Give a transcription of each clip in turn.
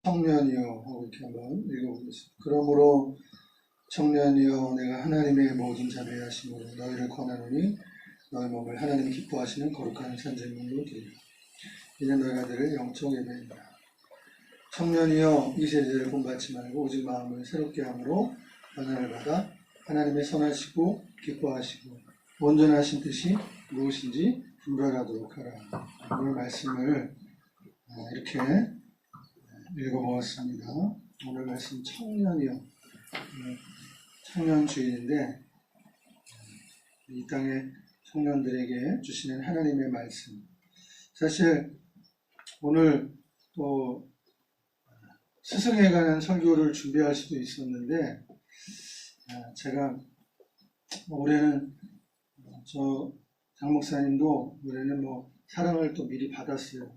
청년이여 하고 이렇게 한번 읽어보겠습니다. 그러므로 청년이여 내가 하나님의 모든 자비의 하심으로 너희를 권하노니 너희 몸을 하나님이 기뻐하시는 거룩한 산제물로 드리라. 이는 너희가 들을 영적 예배이다. 청년이여 이 세대를 본받지 말고 오직 마음을 새롭게 함으로 변화를 받아 하나님의 선하시고 기뻐하시고 온전하신 뜻이 무엇인지 분별하도록 하라. 오늘 말씀을 이렇게 읽어보았습니다. 오늘 말씀 청년이요. 청년주일인데 이 땅의 청년들에게 주시는 하나님의 말씀. 사실 오늘 또 스승에 관한 설교를 준비할 수도 있었는데 제가 올해는 저 장 목사님도 올해는 사랑을 또 미리 받았어요.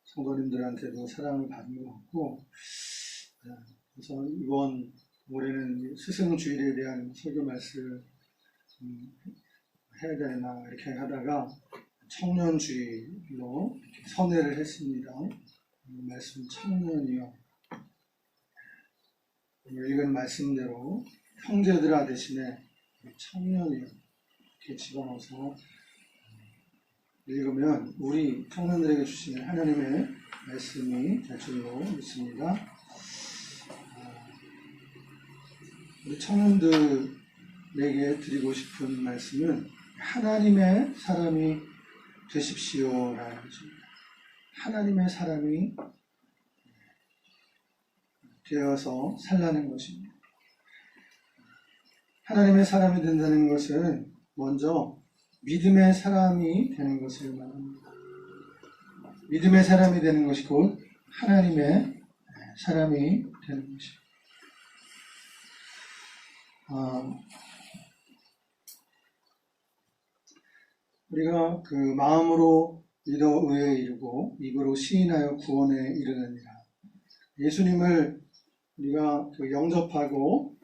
성도님들한테도 사랑을 받은 것 같고, 그래서 이번 올해는 스승주일에 대한 설교 말씀을 해야 되나 이렇게 하다가 청년주일로 선회를 했습니다. 말씀 청년이요. 오늘 읽은 말씀대로 형제들아 대신에 청년이요 이렇게 집어넣어서 읽으면 우리 청년들에게 주시는 하나님의 말씀이 될 줄로 믿습니다. 우리 청년들에게 드리고 싶은 말씀은 하나님의 사람이 되십시오라는 것입니다. 하나님의 사람이 되어서 살라는 것입니다. 하나님의 사람이 된다는 것은 먼저 믿음의 사람이 되는 것을 말합니다. 믿음의 사람이 되는 것이 곧 하나님의 사람이 되는 것입니다. 우리가 그 마음으로 믿어 의에 이르고 입으로 시인하여 구원에 이르느니라. 예수님을 우리가 영접하고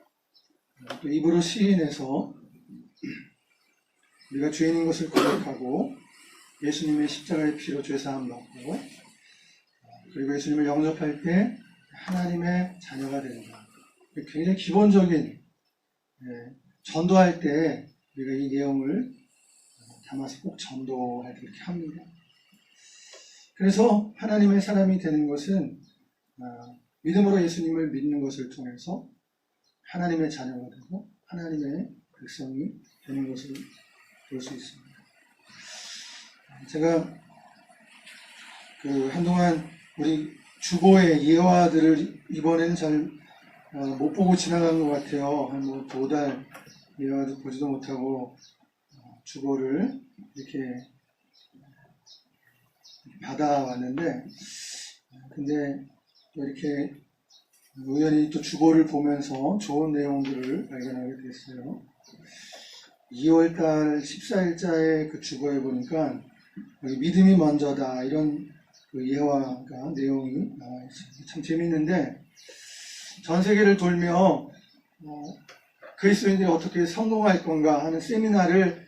또 입으로 시인해서 우리가 죄인인 것을 고백하고 예수님의 십자가의 피로 죄사함 받고 그리고 예수님을 영접할 때 하나님의 자녀가 된다. 굉장히 기본적인 전도할 때 우리가 이 내용을 담아서 꼭 전도할 때 이렇게 합니다. 그래서 하나님의 사람이 되는 것은 믿음으로 예수님을 믿는 것을 통해서 하나님의 자녀가 되고 하나님의 백성이 되는 것을 볼 수 있습니다. 제가 한동안 우리 주보의 예화들을 이번에는 잘 못 보고 지나간 것 같아요. 한 2달 예화도 보지도 못하고 주보를 이렇게 받아왔는데 근데 또 이렇게 우연히 또 주보를 보면서 좋은 내용들을 발견하게 됐어요. 2월달 14일자의 그 주보에 보니까 믿음이 먼저다 이런 그 예화가 내용이 나와 있어요. 참 재밌는데 전 세계를 돌며 그리스도인들이 어떻게 성공할 건가 하는 세미나를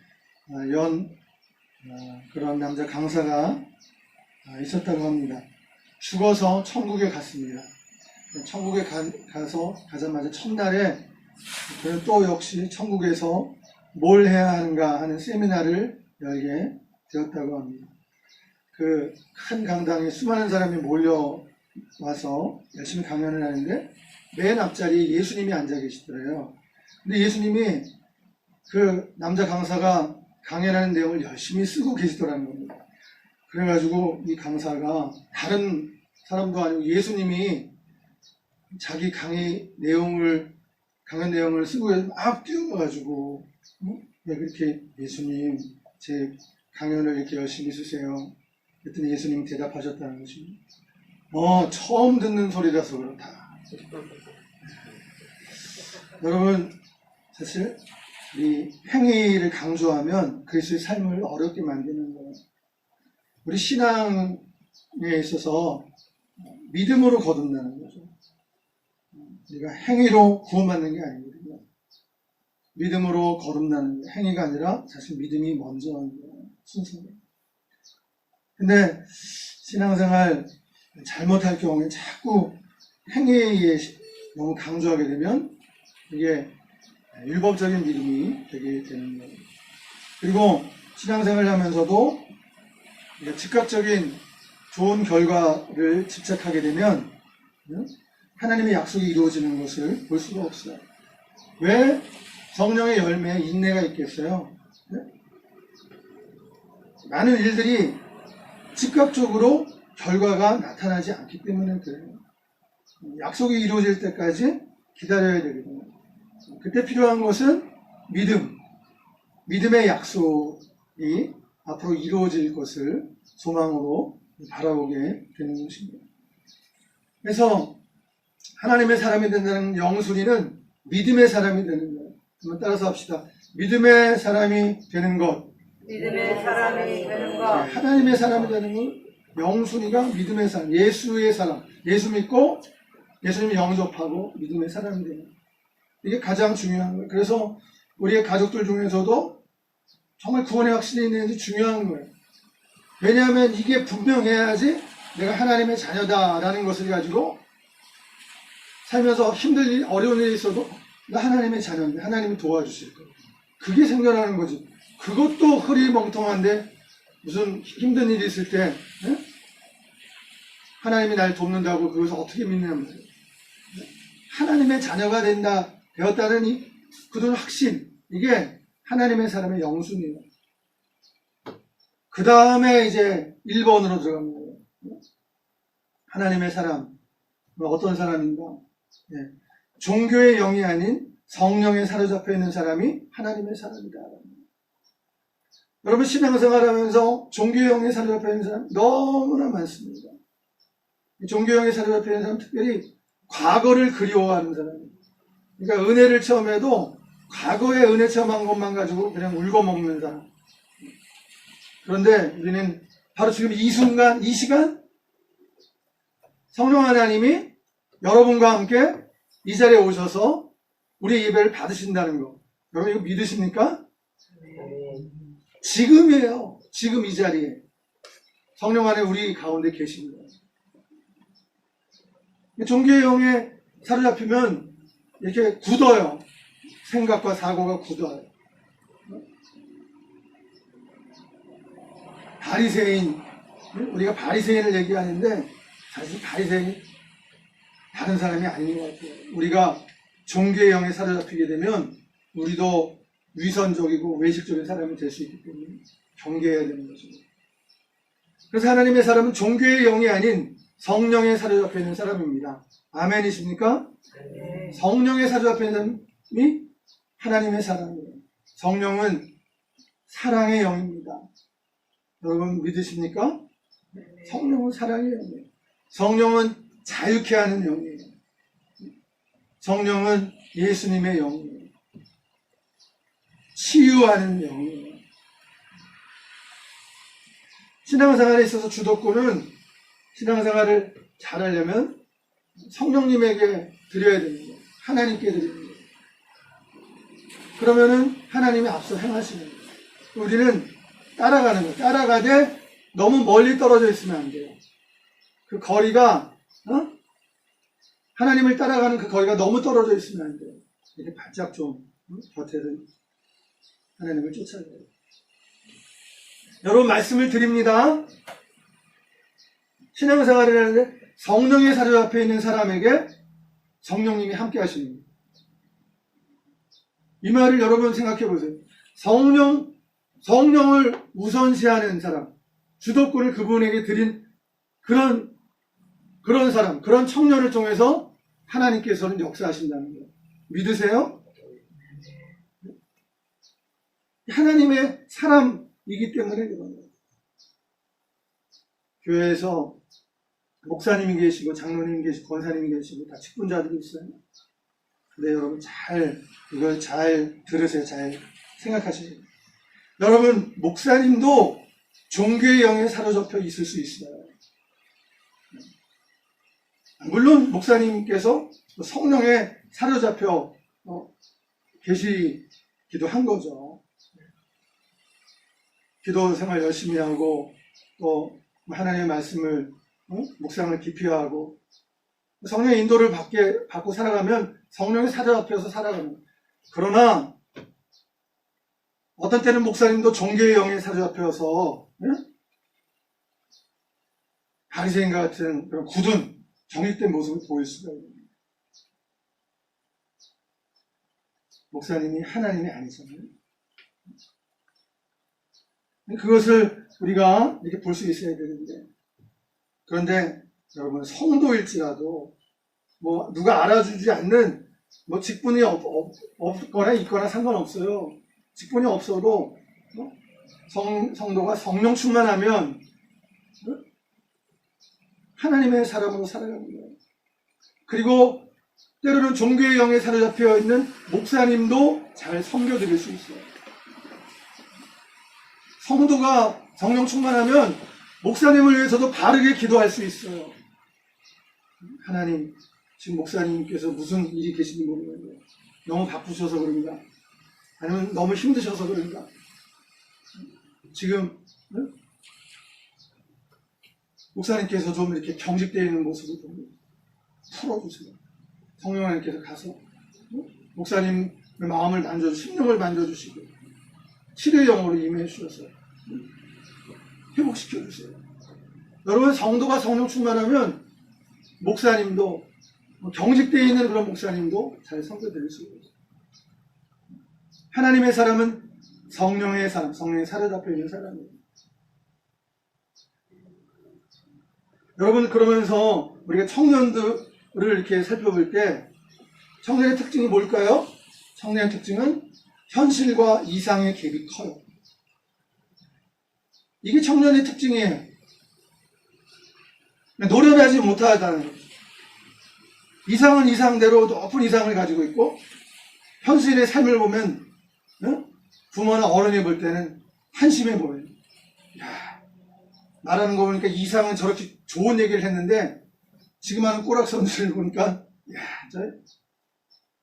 그런 남자 강사가 있었다고 합니다. 죽어서 천국에 갔습니다. 천국에 가자마자 첫날에 그는 또 역시 천국에서 뭘 해야 하는가 하는 세미나를 열게 되었다고 합니다. 그 큰 강당에 수많은 사람이 몰려와서 열심히 강연을 하는데 맨 앞자리에 예수님이 앉아 계시더래요. 근데 예수님이 그 남자 강사가 강연하는 내용을 열심히 쓰고 계시더라는 겁니다. 그래가지고 이 강사가 다른 사람도 아니고 예수님이 자기 강연 내용을 쓰고 막 뛰어가가지고 왜 그렇게 예수님 제 강연을 이렇게 열심히 쓰세요? 그랬더니 예수님이 대답하셨다는 것입니다. 처음 듣는 소리라서 그렇다. 여러분 사실 이 행위를 강조하면 그리스도의 삶을 어렵게 만드는 거예요. 우리 신앙에 있어서 믿음으로 거듭나는 거죠. 우리가 행위로 구원받는 게 아니거든요. 믿음으로 거듭나는 거예요. 행위가 아니라 사실 믿음이 먼저 하는 거예요. 순서로. 근데 신앙생활 잘못할 경우에 자꾸 행위에 너무 강조하게 되면 이게 율법적인 믿음이 되게 되는 거예요. 그리고 신앙생활을 하면서도 즉각적인 좋은 결과를 집착하게 되면 하나님의 약속이 이루어지는 것을 볼 수가 없어요. 왜 성령의 열매에 인내가 있겠어요? 많은 일들이 즉각적으로 결과가 나타나지 않기 때문에 그래요. 약속이 이루어질 때까지 기다려야 되거든요. 그때 필요한 것은 믿음의 약속이 앞으로 이루어질 것을 소망으로 바라보게 되는 것입니다. 그래서 하나님의 사람이 된다는 영순이는 믿음의 사람이 되는 거예요. 한번 따라서 합시다. 믿음의 사람이 되는 것. 믿음의 사람이 되는 것. 하나님의 사람이 되는 것. 영순이가 믿음의 사람, 예수의 사람. 예수 믿고 예수님을 영접하고 믿음의 사람이 되는 것. 이게 가장 중요한 거예요. 그래서 우리의 가족들 중에서도 정말 구원의 확신이 있는지 중요한 거예요. 왜냐하면 이게 분명해야지 내가 하나님의 자녀다라는 것을 가지고 살면서 힘들 일, 어려운 일이 있어도 나 하나님의 자녀인데 하나님이 도와주실 거예요. 그게 생겨나는 거지. 그것도 흐리멍텅한데 무슨 힘든 일이 있을 때 하나님이 날 돕는다고 그것을 어떻게 믿냐는 거예요. 하나님의 자녀가 되었다는 이 굳은 확신, 이게 하나님의 사람의 영순이에요. 그 다음에 이제 1번으로 들어가는 거예요. 하나님의 사람, 어떤 사람인가? 종교의 영이 아닌 성령에 사로잡혀 있는 사람이 하나님의 사람이다. 여러분 신앙생활 하면서 종교의 영에 사로잡혀 있는 사람 너무나 많습니다. 종교의 영에 사로잡혀 있는 사람 특별히 과거를 그리워하는 사람이에요. 그러니까 은혜를 체험해도 과거에 은혜 체험한 것만 가지고 그냥 울고먹는 사람. 그런데 우리는 바로 지금 이 순간, 이 시간 성령 하나님이 여러분과 함께 이 자리에 오셔서 우리의 예배를 받으신다는 거. 여러분 이거 믿으십니까? 지금이에요. 지금 이 자리에 성령 안에 우리 가운데 계십니다. 종교의 영에 사로잡히면 이렇게 굳어요. 생각과 사고가 굳어요. 바리새인, 우리가 바리새인을 얘기하는데 사실 바리새인이 다른 사람이 아닌 것 같아요. 우리가 종교의 영에 사로잡히게 되면 우리도 위선적이고 외식적인 사람이 될 수 있기 때문에 경계해야 되는 거죠. 그래서 하나님의 사람은 종교의 영이 아닌 성령에 사로잡혀 있는 사람입니다. 아멘이십니까? 네. 성령에 사로잡혀 있는 사람이 하나님의 사람이에요. 성령은 사랑의 영입니다. 여러분 믿으십니까? 네. 성령은 사랑의 영이에요. 성령은 자유케 하는 영이에요. 성령은 예수님의 영이에요. 치유하는 영이에요. 신앙생활에 있어서 주도권은 신앙생활을 잘하려면 성령님에게 드려야 되는 거예요. 하나님께 드리는 거예요. 그러면은 하나님이 앞서 행하시는 거예요. 우리는 따라가는 거예요. 따라가되 너무 멀리 떨어져 있으면 안 돼요. 그 거리가 하나님을 따라가는 그 거리가 너무 떨어져 있으면 안 돼요. 이렇게 바짝 좀 곁에서 하나님을 쫓아가야 돼요. 여러분 말씀을 드립니다. 신앙생활을 하는데 성령에 사로잡혀 있는 사람에게 성령님이 함께 하시는 거예요. 이 말을 여러분 생각해 보세요. 성령을 우선시하는 사람, 주도권을 그분에게 드린 그런 사람, 그런 청년을 통해서 하나님께서는 역사하신다는 거예요. 믿으세요? 하나님의 사람이기 때문에 그런 거예요. 교회에서 목사님이 계시고 장로님이 계시고 권사님이 계시고 다 직분자들이 있어요. 근데 여러분 이걸 잘 들으세요. 잘 생각하세요. 여러분 목사님도 종교의 영에 사로잡혀 있을 수 있어요. 물론 목사님께서 성령에 사로잡혀 계시기도 한 거죠. 기도 생활 열심히 하고 또 하나님의 말씀을 묵상을 기피하고 성령의 인도를 받고 살아가면 성령의 사로잡혀서 살아가는. 그러나 어떤 때는 목사님도 종교의 영에 사로잡혀서 바리새인과 같은 그런 굳은 정직된 모습을 보일 수가 있는. 목사님이 하나님이 아니잖아요. 그것을 우리가 이렇게 볼 수 있어야 되는데, 그런데 여러분, 성도일지라도 뭐 누가 알아주지 않는 뭐 직분이 없거나 있거나 상관없어요. 직분이 없어도 성도가 성령 충만하면 하나님의 사람으로 살아가는 거예요. 그리고 때로는 종교의 영에 사로잡혀 있는 목사님도 잘 섬겨드릴 수 있어요. 성도가 성령 충만하면 목사님을 위해서도 바르게 기도할 수 있어요. 하나님, 지금 목사님께서 무슨 일이 계신지 모르겠는데 너무 바쁘셔서 그런가? 아니면 너무 힘드셔서 그런가? 지금 목사님께서 좀 이렇게 경직되어 있는 모습을 보면 풀어주세요. 성령 하나님께서 가서 목사님의 마음을 만져주시고 심령을 만져주시고 치료의 영으로 임해 주셔서 회복시켜주세요. 여러분, 성도가 성령 충만하면 목사님도 경직되어 있는 그런 목사님도 잘 섬겨드릴 수 있어요. 하나님의 사람은 성령의 사람, 성령에 사로잡혀 있는 사람이에요. 여러분, 그러면서 우리가 청년들을 이렇게 살펴볼 때 청년의 특징이 뭘까요? 청년의 특징은 현실과 이상의 갭이 커요. 이게 청년의 특징이에요. 노련하지 못하다는 거죠. 이상은 이상대로 높은 이상을 가지고 있고, 현실의 삶을 보면 부모나 어른이 볼 때는 한심해 보여요. 야, 말하는 거 보니까 이상은 저렇게 좋은 얘기를 했는데 지금 하는 꼬락선들을 보니까 야, 저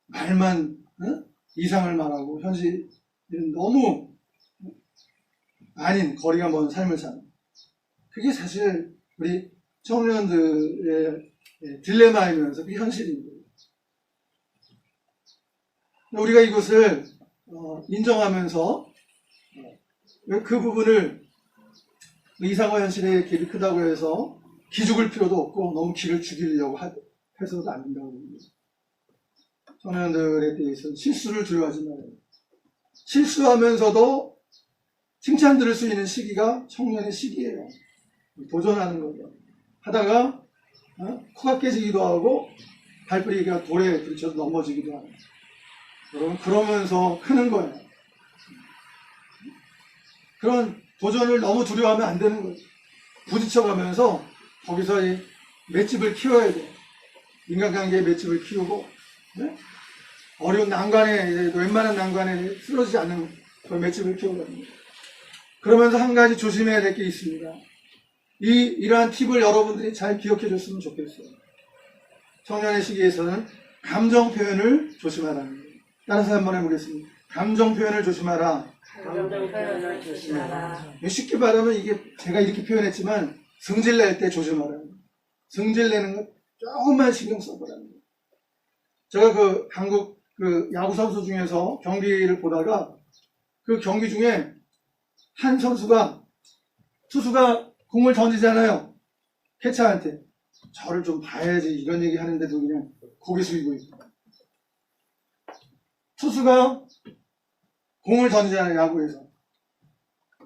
말만 이상을 말하고 현실은 너무 아닌 거리가 먼 삶을 사는. 그게 사실 우리 청년들의 딜레마이면서 그 현실인 거예요. 우리가 이것을 인정하면서 그 부분을 이상과 현실의 갭이 크다고 해서 기죽을 필요도 없고 너무 기를 죽이려고 해서도 안 된다고 합니다. 청년들에 대해서 실수를 두려워하지 말아요. 실수하면서도 칭찬 들을 수 있는 시기가 청년의 시기예요. 도전하는 거죠. 하다가 코가 깨지기도 하고 발뿌리가 돌에 부딪혀서 넘어지기도 하고, 여러분, 그러면서 크는 거예요. 그런 도전을 너무 두려워하면 안 되는 거예요. 부딪혀가면서 거기서 이 맷집을 키워야 돼요. 인간관계의 맷집을 키우고, 어려운 난관에, 웬만한 난관에 쓰러지지 않는 그런 맷집을 키우는 거예요. 그러면서 한 가지 조심해야 될 게 있습니다. 이러한 팁을 여러분들이 잘 기억해 줬으면 좋겠어요. 청년의 시기에서는 감정 표현을 조심하라는 거예요. 따라서 한번 해보겠습니다. 감정 표현을 조심하라. 감정 표현을 조심하라. 쉽게 말하면 이게 제가 이렇게 표현했지만 승질 낼 때 조심하라는 거예요. 승질 내는 거 조금만 신경 써보라는 거예요. 제가 한국 야구 선수 중에서 경기를 보다가 그 경기 중에 한 선수가, 투수가 공을 던지잖아요. 캐쳐한테. 저를 좀 봐야지 이런 얘기 하는데도 그냥 고개 숙이고 있고. 투수가 공을 던지잖아요, 야구에서.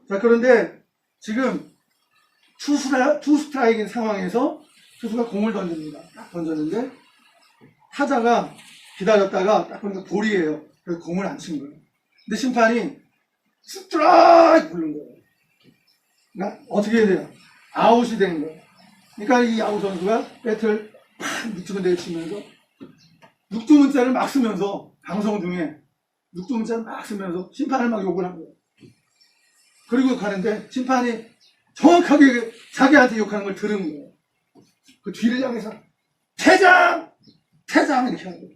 자, 그런데 지금 투 스트라이크인 상황에서 투수가 공을 던집니다. 딱 던졌는데 타자가 기다렸다가 딱 보니까 볼이에요. 그래서 공을 안 친 거예요. 근데 심판이 스트라이크 부른 거예요. 그러니까 어떻게 해야 돼요? 아웃이 된 거예요. 그러니까 이 야구 선수가 배트를 팍 밑으로 내치면서 육두문자를 막 쓰면서, 방송 중에 육두문자를 막 쓰면서 심판을 막 욕을 한 거예요. 그리고 가는데 심판이 정확하게 자기한테 욕하는 걸 들은 거예요. 그 뒤를 향해서 퇴장! 퇴장! 이렇게 하는 거예요.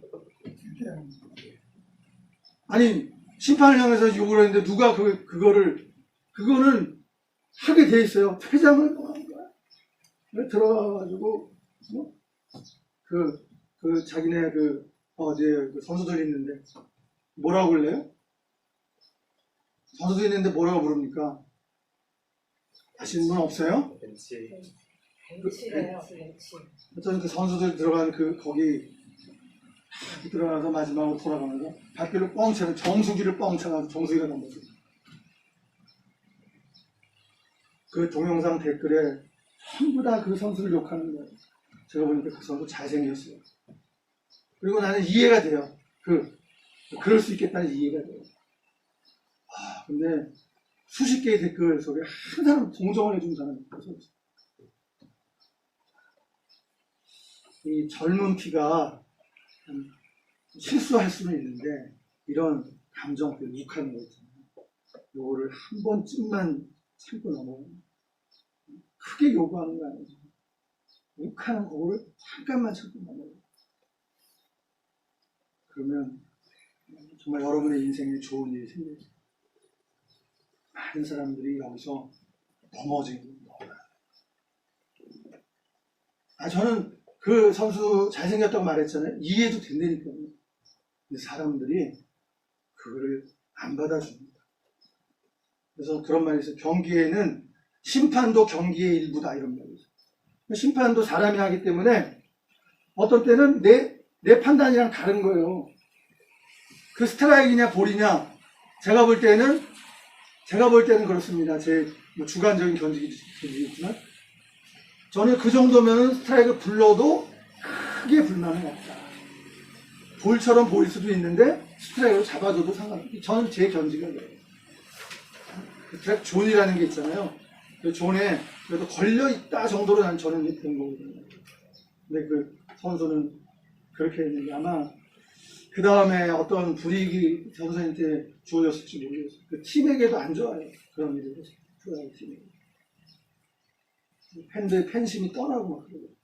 아니, 심판을 향해서 욕을 했는데 누가 그거는 하게 돼 있어요. 퇴장을 뭐 하는 거야. 들어가가지고 자기네 어디에 선수들 있는데 뭐라고 그래요? 선수들 있는데 뭐라고 부릅니까? 아시는 분 없어요? 벤치래요. 벤치. 어떤 그 선수들 들어간 거기 들어가서 마지막으로 돌아가면서 발길을 뻥 차는 정수기를 뻥 차가지고 정수기가 넘어져. 그 동영상 댓글에 전부 다 그 선수를 욕하는 거예요. 제가 보니까 그 선수 잘생겼어요. 그리고 나는 이해가 돼요. 그럴 수 있겠다는 이해가 돼요. 근데 수십 개의 댓글 속에 한 사람 동정을 해준 사람이 없어요. 이 젊은 피가 실수할 수는 있는데 이런 감정, 욱하는 거 있잖아요. 요거를 한 번쯤만 참고 넘어가요. 크게 요구하는 거 아니죠. 욱하는 그거를 잠깐만 참고 넘어가요. 그러면 정말 여러분의 인생에 좋은 일이 생겨요. 많은 사람들이 여기서 넘어지는 거예요. 저는 그 선수 잘생겼다고 말했잖아요. 이해도 된다니까요. 근데 사람들이 그거를 안 받아줍니다. 그래서 그런 말이 있어요. 경기에는 심판도 경기의 일부다, 이런 말이 있어요. 심판도 사람이 하기 때문에 어떤 때는 내 판단이랑 다른 거예요. 그 스트라이크냐 볼이냐, 제가 볼 때는 그렇습니다. 제 주관적인 견직이지만 저는 그 정도면 스트라이크 불러도 크게 불만은 없다. 볼처럼 보일 수도 있는데 스트라이크로 잡아줘도 상관없다. 저는 제 견직은 그래요. 그 트랙 존이라는 게 있잖아요. 그 존에 그래도 걸려있다 정도로 저는 된 거거든요. 근데 그 선수는 그렇게 했는데 아마 그 다음에 어떤 불이익이 선수한테 주어졌을지 모르겠어요. 그 팀에게도 안 좋아요. 그런 일을 해서. 프로야구 팀에게. 팬심이 떠나고 막 그러고.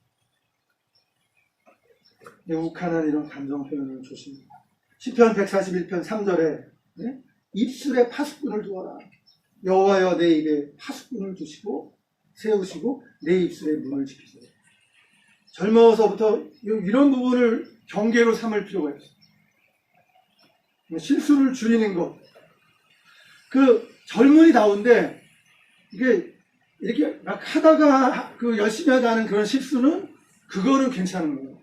욱하는 이런 감정 표현을 조심해요. 시편 141편 3절에 입술에 파수꾼을 두어라. 여호와여 내 입에 파수꾼을 두시고 세우시고 내 입술에 문을 지키세요. 젊어서부터 이런 부분을 경계로 삼을 필요가 있어요. 실수를 줄이는 것. 그 젊은이다운데 이게 이렇게 막 하다가 열심히 하다는 그런 실수는 그거는 괜찮은 거예요.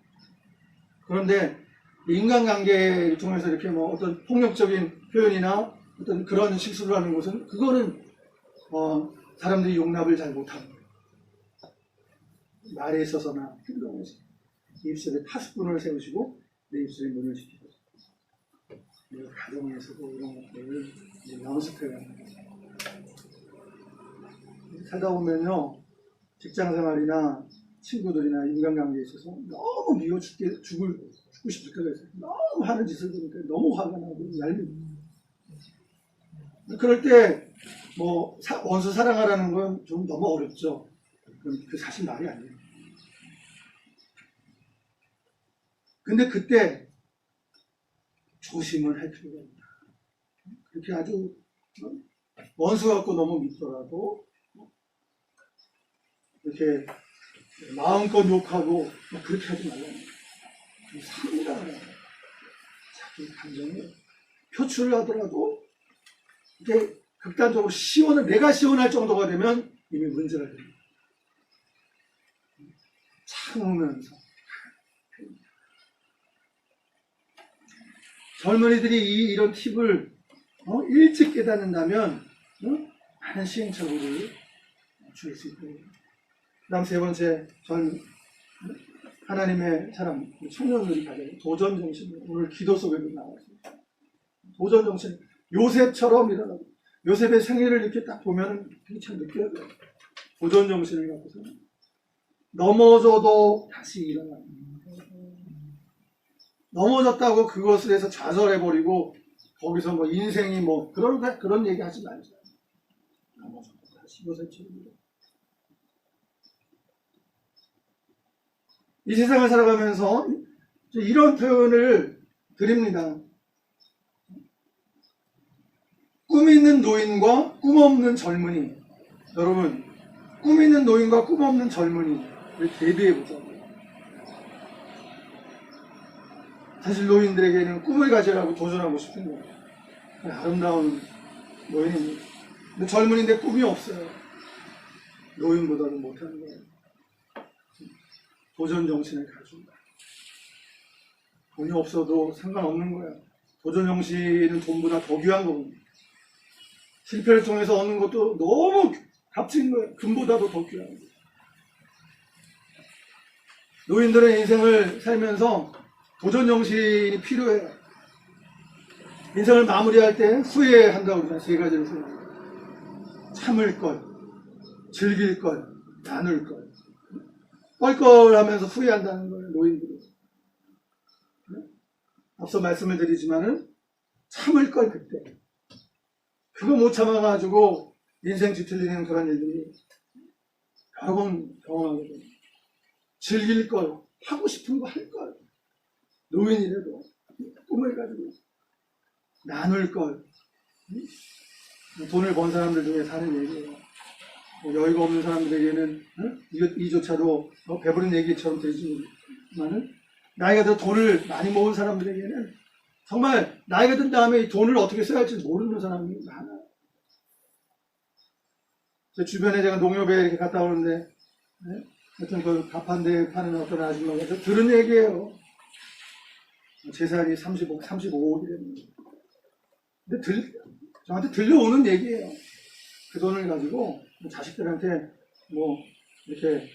그런데 인간관계를 통해서 이렇게 어떤 폭력적인 표현이나 어떤 그런 실수를 하는 것은 그거는 사람들이 용납을 잘 못하는 거예요. 말에 있어서나 행동에서 입술에 파수꾼을 세우시고 내 입술에 문을 지키고 가정에서도 이런 것들을 연습해가는 거예요. 살다 보면요, 직장생활이나 친구들이나 인간관계에 있어서 너무 미워 죽고 싶을 때가 있어요. 너무 하는 짓을 보니까 너무 화가 나고 얄밉고. 그럴 때 원수 사랑하라는 건 좀 너무 어렵죠. 그 사실 말이 아니에요. 근데 그때 조심을 할 필요가 있다. 그렇게 아주 원수 갖고 너무 믿더라도 이렇게 마음껏 욕하고 그렇게 하지 말라는 거예요. 상당히 자기 감정을 표출을 하더라도 이게 극단적으로 내가 시원할 정도가 되면 이미 문제가 됩니다. 참으면서 젊은이들이 이런 팁을 일찍 깨닫는다면 많은 시행착오를 줄 수 있고요. 그 다음 세 번째, 하나님의 사람, 청년들이 가진 도전 정신, 오늘 기도 속에도 나왔습니다. 도전 정신, 요셉처럼 일어나고, 요셉의 생애를 이렇게 딱 보면 참 느껴져요. 도전 정신을 갖고서 넘어져도 다시 일어나고, 넘어졌다고 그것을 해서 좌절해버리고 거기서 인생이 그런 얘기 하지 말자. 넘어졌다 다시 요셉처럼 일어나고. 이 세상을 살아가면서 이런 표현을 드립니다. 꿈 있는 노인과 꿈 없는 젊은이. 여러분, 꿈 있는 노인과 꿈 없는 젊은이. 우리 대비해보자고요. 사실 노인들에게는 꿈을 가지라고 도전하고 싶은 거예요. 아름다운 노인입니다. 근데 젊은이인데 꿈이 없어요. 노인보다도 못하는 거예요. 도전 정신을 가지고. 돈이 없어도 상관없는 거예요. 도전 정신은 돈보다 더 귀한 거거든요. 실패를 통해서 얻는 것도 너무 값진 거예요. 금보다도 더 귀한 거예요. 노인들은 인생을 살면서 도전 정신이 필요해요. 인생을 마무리할 때 후회한다고 그러잖아요. 세 가지를 후회해요. 참을 것, 즐길 것, 나눌 것. 껄껄하면서 후회한다는 거예요. 노인들은. 앞서 말씀을 드리지만은 참을 걸 그때. 그거 못 참아가지고 인생 뒤틀리는 그런 일들이 여러 번 경험하게 돼요. 즐길 걸, 하고 싶은 거 할 걸. 노인이라도 꿈을 가지고 나눌 걸. 돈을 번 사람들 중에 사는 얘기예요. 여유가 없는 사람들에게는 이조차도 배부른 얘기처럼 되지만은 나이가 들어 돈을 많이 모은 사람들에게는 정말 나이가 든 다음에 이 돈을 어떻게 써야 할지 모르는 사람이 많아요. 제 주변에 제가 농협에 이렇게 갔다 오는데 하여튼 그 가판대 파는 어떤 아줌마가 저 들은 얘기예요. 재산이 35억이랬는데. 근데 저한테 들려오는 얘기예요. 그 돈을 가지고 자식들한테 뭐 이렇게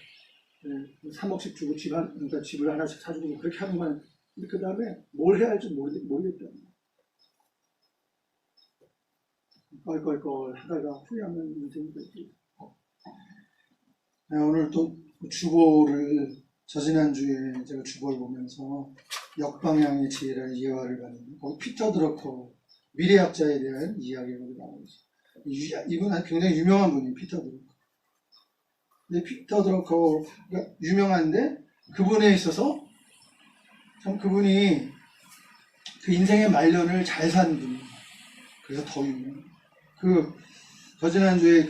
3억씩 주고 그러니까 집을 하나씩 사주고 그렇게 하는 건 그 다음에 뭘 해야 할지 모르겠다. 껄껄껄 하다가 후회하는 인생이 되지. 오늘 또 주보를 저지난주에 제가 주보를 보면서 역방향의 지혜라는 이화를 봤는데 거기 피터 드러커 미래학자에 대한 이야기가 나오고 있어요. 이분 굉장히 유명한 분이에요. 피터 드러커. 근데 피터 드러커가 유명한데 그분에 있어서 참 그분이 그 인생의 말년을 잘 산 분이에요. 그래서 더 유명해요. 저지난주에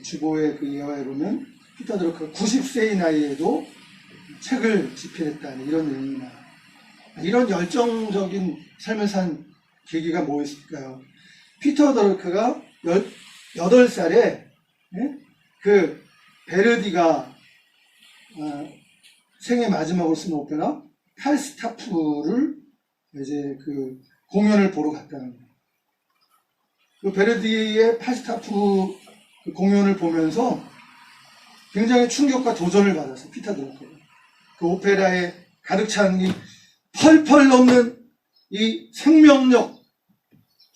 주보의 그 예화에 보면 피터 드러커가 90세의 나이에도 책을 집필했다는 이런 내용이 나와요. 이런 열정적인 삶을 산 계기가 뭐였을까요? 피터 드러커가 18살에 그 베르디가 생애 마지막으로 쓴 오페라 팔스타프를 이제 그 공연을 보러 갔다는 거예요. 그 베르디의 팔스타프 그 공연을 보면서 굉장히 충격과 도전을 받았어요. 피터 드러커가. 그 오페라에 가득 찬 이 펄펄 넘는 이 생명력,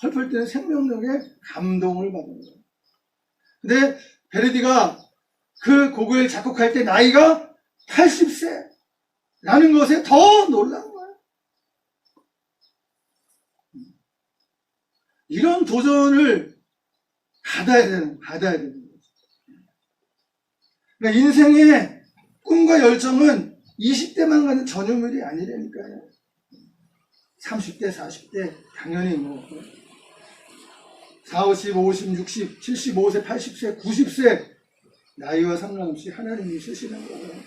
펄펄 뛰는 생명력에 감동을 받은 거예요. 근데 베르디가 그 곡을 작곡할 때 나이가 80세라는 것에 더 놀란 거예요. 이런 도전을 받아야 되는 거죠. 그러니까 인생의 꿈과 열정은 20대만 가는 전유물이 아니라니까요. 30대, 40대, 당연히 40, 50, 60, 75세, 80세, 90세 나이와 상관없이 하나님이 쓰시는 거예요.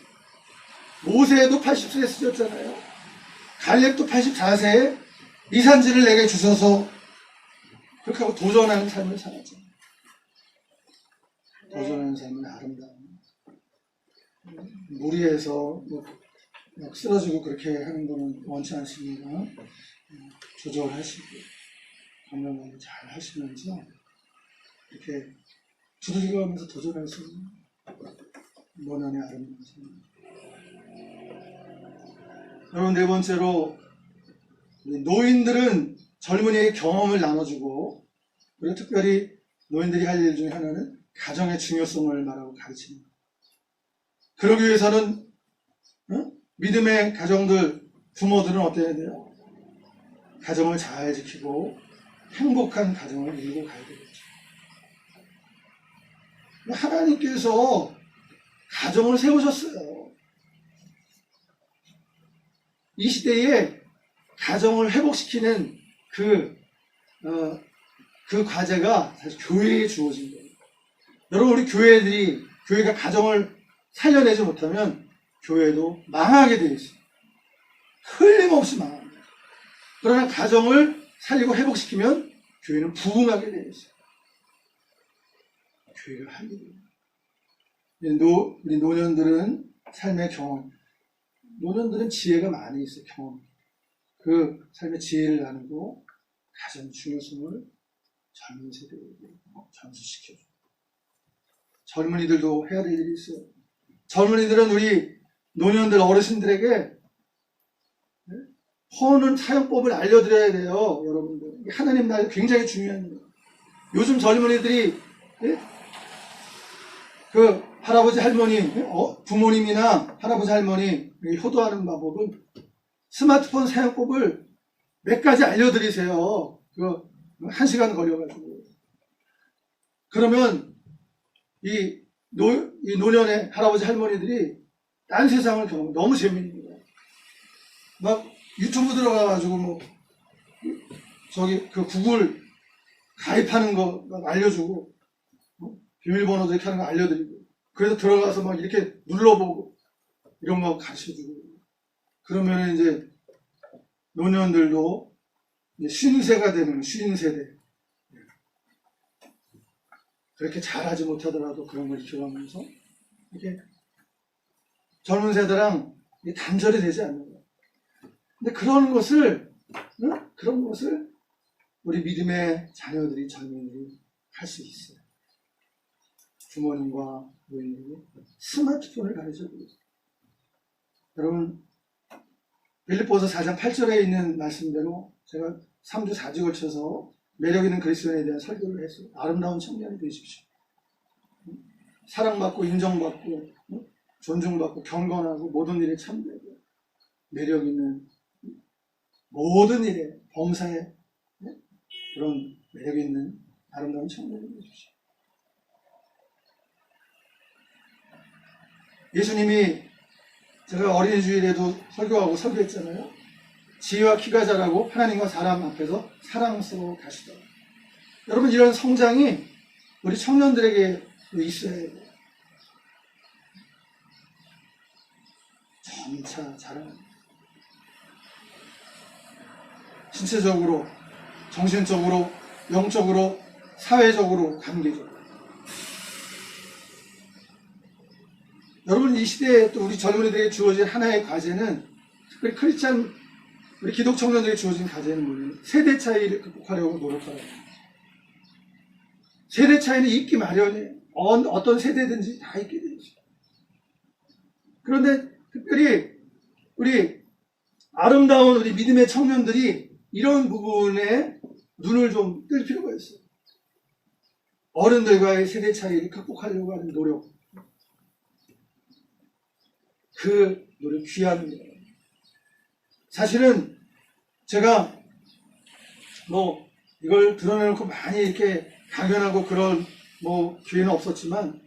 모세도 80세에 쓰셨잖아요. 갈렙도 84세에 이 산지를 내게 주셔서 그렇게 하고 도전하는 삶을 살았죠. 도전하는 삶은 아름다운. 무리해서 막 쓰러지고 그렇게 하는 거는 원치 않습니다. 조절하시고 건강관리 잘 하시면서 이렇게 두들겨가면서 도전할 수 있는 원한의 아름다운 삶. 여러분, 네 번째로 노인들은 젊은이에게 경험을 나눠주고, 그리고 특별히 노인들이 할 일 중에 하나는 가정의 중요성을 말하고 가르치는 것. 그러기 위해서는 믿음의 가정들, 부모들은 어때야 돼요? 가정을 잘 지키고 행복한 가정을 이루고 가야 되겠죠. 하나님께서 가정을 세우셨어요. 이 시대에 가정을 회복시키는 그 과제가 사실 교회에 주어진 거예요. 여러분, 우리 교회가 가정을 살려내지 못하면 교회도 망하게 되어 있어요. 틀림없이 망합니다. 그러나 가정을 살리고 회복시키면 교회는 부흥하게 되어 있어요. 교회가 할 일입니다. 우리 노년들은 삶의 경험, 노년들은 지혜가 많이 있어요. 경험. 그 삶의 지혜를 나누고 가장 중요성을 젊은 세대에게 전수시켜줘. 젊은이들도 해야 될 일이 있어요. 젊은이들은 우리 노년들 어르신들에게 허는 사용법을 알려드려야 돼요. 여러분들. 하나님 나라에 굉장히 중요한 거예요. 요즘 젊은이들이 그 할아버지 할머니, 부모님이나 할아버지 할머니 효도하는 방법은 스마트폰 사용법을 몇 가지 알려드리세요. 그 1시간 걸려가지고. 그러면 이 노년의 할아버지 할머니들이 딴 세상을 경험, 너무 재밌는 거예요. 막 유튜브 들어가가지고 그 구글 가입하는 거 막 알려주고, 비밀번호도 이렇게 하는 거 알려드리고, 그래서 들어가서 막 이렇게 눌러보고 이런 거 가르쳐주고. 그러면 이제 노년들도 이제 쉰세가 되는 쉰세대. 그렇게 잘하지 못하더라도 그런 걸 익혀가면서 이렇게 젊은 세대랑 단절이 되지 않는 거예요. 근데 그런 것을 우리 믿음의 자녀들이, 젊은이들이 할 수 있어요. 부모님과 노인에게 스마트폰을 가르쳐주고 있어요. 여러분, 빌립보서 4장 8절에 있는 말씀대로 제가 3주 4주 걸쳐서 매력 있는 그리스도인에 대한 설교를 했어요. 아름다운 청년이 되십시오. 사랑받고 인정받고 존중받고 경건하고 모든 일에 참되고 매력 있는 모든 일에 범사에 그런 매력 있는 아름다운 청년이 되십시오. 예수님이 제가 어린이 주일에도 설교했잖아요. 지혜와 키가 자라고 하나님과 사람 앞에서 사랑스러워 가시더라. 여러분, 이런 성장이 우리 청년들에게 있어야 해요. 점차 자라는 신체적으로, 정신적으로, 영적으로, 사회적으로, 관계적으로. 여러분, 이 시대에 또 우리 젊은이들에게 주어진 하나의 과제는, 특별히 크리스찬 우리 기독 청년들에게 주어진 과제는 뭐냐면 세대 차이를 극복하려고 노력하라고. 세대 차이는 있기 마련이에요. 어떤 세대든지 다 있게 되죠. 그런데 특별히 우리 아름다운 우리 믿음의 청년들이 이런 부분에 눈을 좀 뜰 필요가 있어요. 어른들과의 세대 차이를 극복하려고 하는 노력. 그 노력 귀한 거예요. 사실은 제가 이걸 드러내놓고 많이 이렇게 강연하고 그런 기회는 없었지만,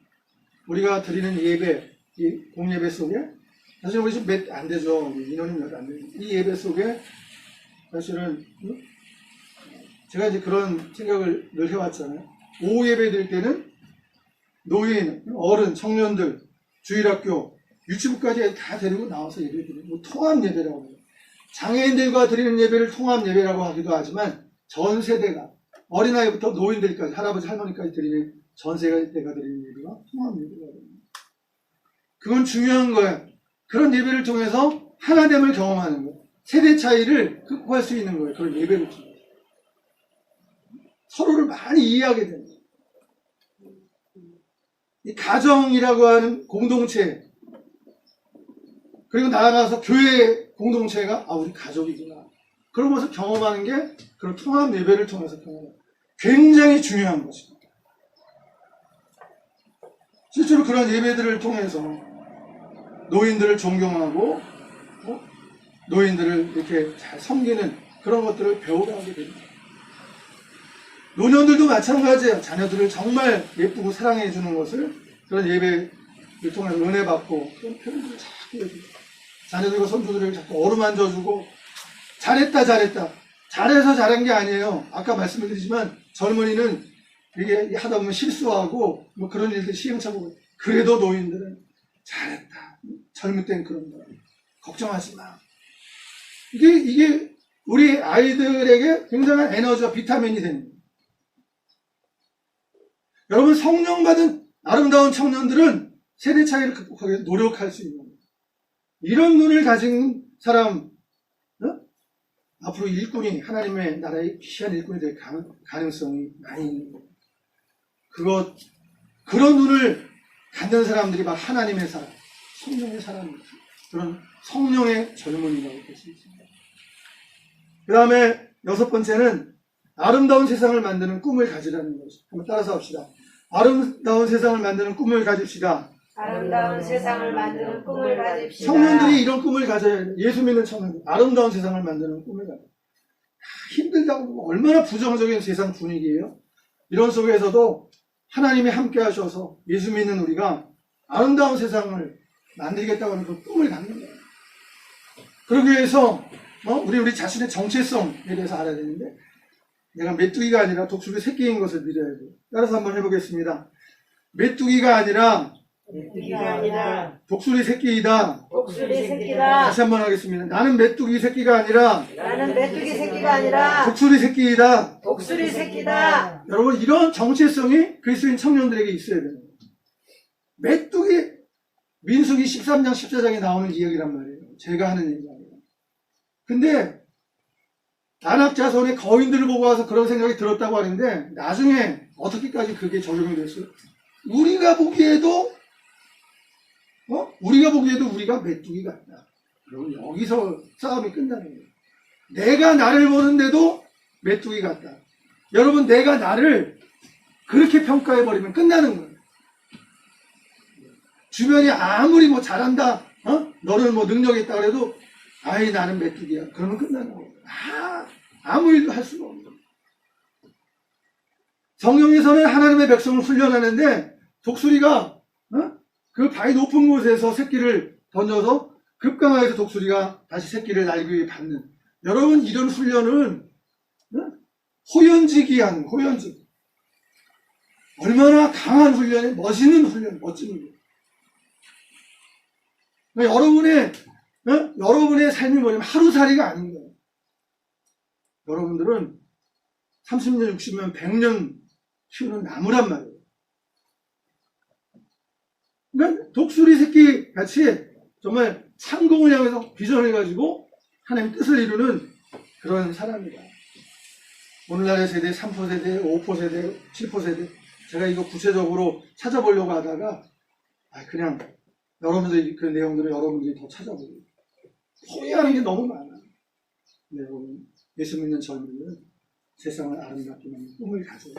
우리가 드리는 예배, 이 공예배 속에, 사실 우리 좀 몇 안 되죠. 인원이 몇 안 되죠. 이 예배 속에 사실은 제가 이제 그런 생각을 늘 해왔잖아요. 오후 예배 드릴 때는 노인, 어른, 청년들, 주일학교, 유치부까지 다 데리고 나와서 예배 드리고 통합 예배라고 해요. 장애인들과 드리는 예배를 통합 예배라고 하기도 하지만, 전 세대가 어린아이부터 노인들까지, 할아버지 할머니까지 드리는 전 세대가 드리는 예배가 통합 예배가 됩니다. 그건 중요한 거예요. 그런 예배를 통해서 하나됨을 경험하는 거예요. 세대 차이를 극복할 수 있는 거예요. 그런 예배를 통해서 서로를 많이 이해하게 됩니다. 이 가정이라고 하는 공동체, 그리고 나아가서 교회 공동체가 우리 가족이구나, 그런 것을 경험하는 게 그런 통합 예배를 통해서 경험해요. 굉장히 중요한 것입니다. 실제로 그런 예배들을 통해서 노인들을 존경하고 노인들을 이렇게 잘 섬기는 그런 것들을 배워가게 됩니다. 노년들도 마찬가지예요. 자녀들을 정말 예쁘고 사랑해 주는 것을 그런 예배를 통해서 은혜 받고 그런 표현들을 자꾸 해주고, 자녀들과 손주들을 자꾸 어루만져주고, 잘했다 잘해서 잘한 게 아니에요. 아까 말씀드리지만 젊은이는 이게 하다 보면 실수하고 그런 일들이 시행착오고, 그래도 노인들은 잘했다. 젊을 땐 그런 거야. 걱정하지 마. 이게 우리 아이들에게 굉장한 에너지와 비타민이 됩니다. 여러분, 성령 받은 아름다운 청년들은 세대 차이를 극복하기 위해 노력할 수 있는 거예요. 이런 눈을 가진 사람, 앞으로 일꾼이, 하나님의 나라의 귀한 일꾼이 될 가능성이 많이 있는 거예요. 그런 눈을 갖는 사람들이 막 하나님의 사람, 성령의 사람입니다. 그런 성령의 젊은이라고 볼 수 있습니다. 그 다음에 6번째는 아름다운 세상을 만드는 꿈을 가지라는 것입니다. 한번 따라서 합시다. 아름다운 세상을 만드는 꿈을 가집시다. 아름다운 세상을 만드는 꿈을 가집시다. 청년들이 이런 꿈을 가져야 해요. 예수 믿는 청년들. 아름다운 세상을 만드는 꿈을 가져야 해요. 힘들다고 얼마나 부정적인 세상 분위기예요. 이런 속에서도 하나님이 함께 하셔서 예수 믿는 우리가 아름다운 세상을 만들겠다고 하는 그 꿈을 갖는 거예요. 그러기 위해서 우리 자신의 정체성에 대해서 알아야 되는데, 내가 메뚜기가 아니라 독수리 새끼인 것을 믿어야 돼요. 따라서 한번 해보겠습니다. 메뚜기가 아니라 독수리 새끼이다. 독수리 새끼다. 다시 한번 하겠습니다. 나는 메뚜기 새끼가 아니라 독수리 새끼이다. 독수리 새끼다. 여러분, 이런 정체성이 그리스도인 청년들에게 있어야 돼요. 메뚜기, 민수기 13장 14장에 나오는 이야기란 말이에요. 제가 하는 얘기가 아니라. 근데 안악자손의 거인들을 보고 와서 그런 생각이 들었다고 하는데, 나중에 어떻게까지 그게 적용이 됐어요? 우리가 보기에도 우리가 메뚜기 같다. 그럼 여기서 싸움이 끝나는 거예요. 내가 나를 보는데도 메뚜기 같다. 여러분, 내가 나를 그렇게 평가해버리면 끝나는 거예요. 주변이 아무리 잘한다, 너는 능력 있다 그래도, 아이, 나는 메뚜기야. 그러면 끝나는 거예요. 아무 일도 할 수가 없는 거예요. 성경에서는 하나님의 백성을 훈련하는데, 독수리가 그 바위 높은 곳에서 새끼를 던져서 급강하여서 독수리가 다시 새끼를 날기 위해 받는, 여러분, 이런 훈련은 호연지기한 호연지, 얼마나 강한 훈련에 멋있는 훈련, 멋진 훈련. 여러분의 삶이 뭐냐면 하루살이가 아닌 거예요. 여러분들은 30년, 60년, 100년 키우는 나무란 말이에요. 그러니까 독수리 새끼 같이 정말 창공을 향해서 비전해가지고 하나님 뜻을 이루는 그런 사람이다. 오늘날의 세대, 3포 세대, 5포 세대, 7포 세대, 제가 이거 구체적으로 찾아보려고 하다가 그냥 여러분들이 그 내용들을 여러분들이 더 찾아보고, 포기하는 게 너무 많아. 네, 여러분, 예수 믿는 젊은이는 세상을 아름답게 만드는 꿈을 가져요.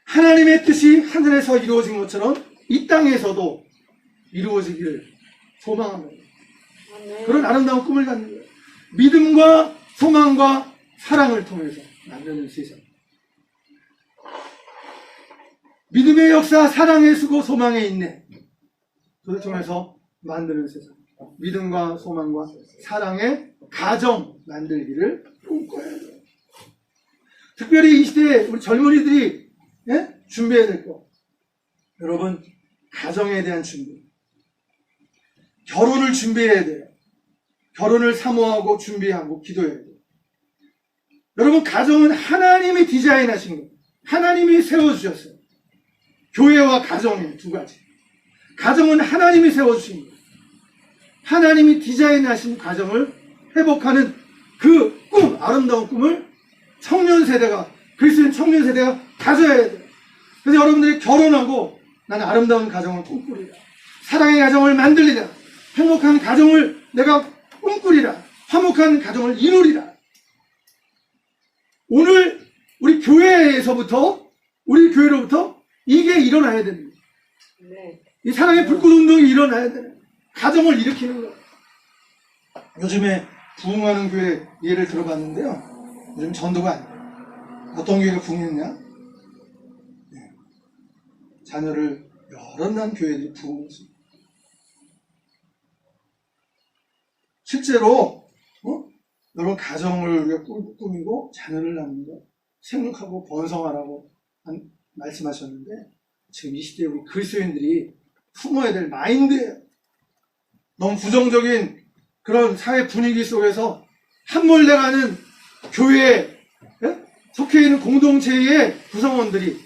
하나님의 뜻이 하늘에서 이루어진 것처럼 이 땅에서도 이루어지기를 소망합니다. 그런 아름다운 꿈을 갖는 거예요. 믿음과 소망과 사랑을 통해서 만드는 세상. 믿음의 역사, 사랑의 수고, 소망의 인내. 그를 통해서 만드는 세상. 믿음과 소망과 사랑의 가정 만들기를 꿈꿔야 돼요. 특별히 이 시대에 우리 젊은이들이 준비해야 될 거. 여러분, 가정에 대한 준비. 결혼을 준비해야 돼요. 결혼을 사모하고 준비하고 기도해야 돼요. 여러분, 가정은 하나님이 디자인하신 거예요. 하나님이 세워주셨어요. 교회와 가정이 두 가지. 가정은 하나님이 세워주신 거예요. 하나님이 디자인하신 가정을 회복하는 그 꿈, 아름다운 꿈을 청년 세대가, 그리스도인 청년 세대가 가져야 돼요. 그래서 여러분들이 결혼하고 나는 아름다운 가정을 꿈꾸리라. 사랑의 가정을 만들리라. 행복한 가정을 내가 꿈꾸리라. 화목한 가정을 이루리라. 오늘 우리 교회에서부터, 우리 교회로부터 이게 일어나야 됩니다. 네. 이 사랑의 불꽃운동이 일어나야 되는, 가정을 일으키는 거. 요즘에 부흥하는 교회 예를 들어봤는데요. 요즘 전도가 안 돼요. 어떤 교회가 부흥했냐? 자녀를 여러 난 교회들이 부흥했습니다. 실제로 여러분, 가정을 우리가 꾸미고 자녀를 낳는 거 생육하고 번성하라고 말씀하셨는데, 지금 이 시대에 우리 그리스도인들이 품어야 될 마인드예요. 너무 부정적인 그런 사회 분위기 속에서 함몰돼가는 교회에 속해 있는 공동체의 구성원들이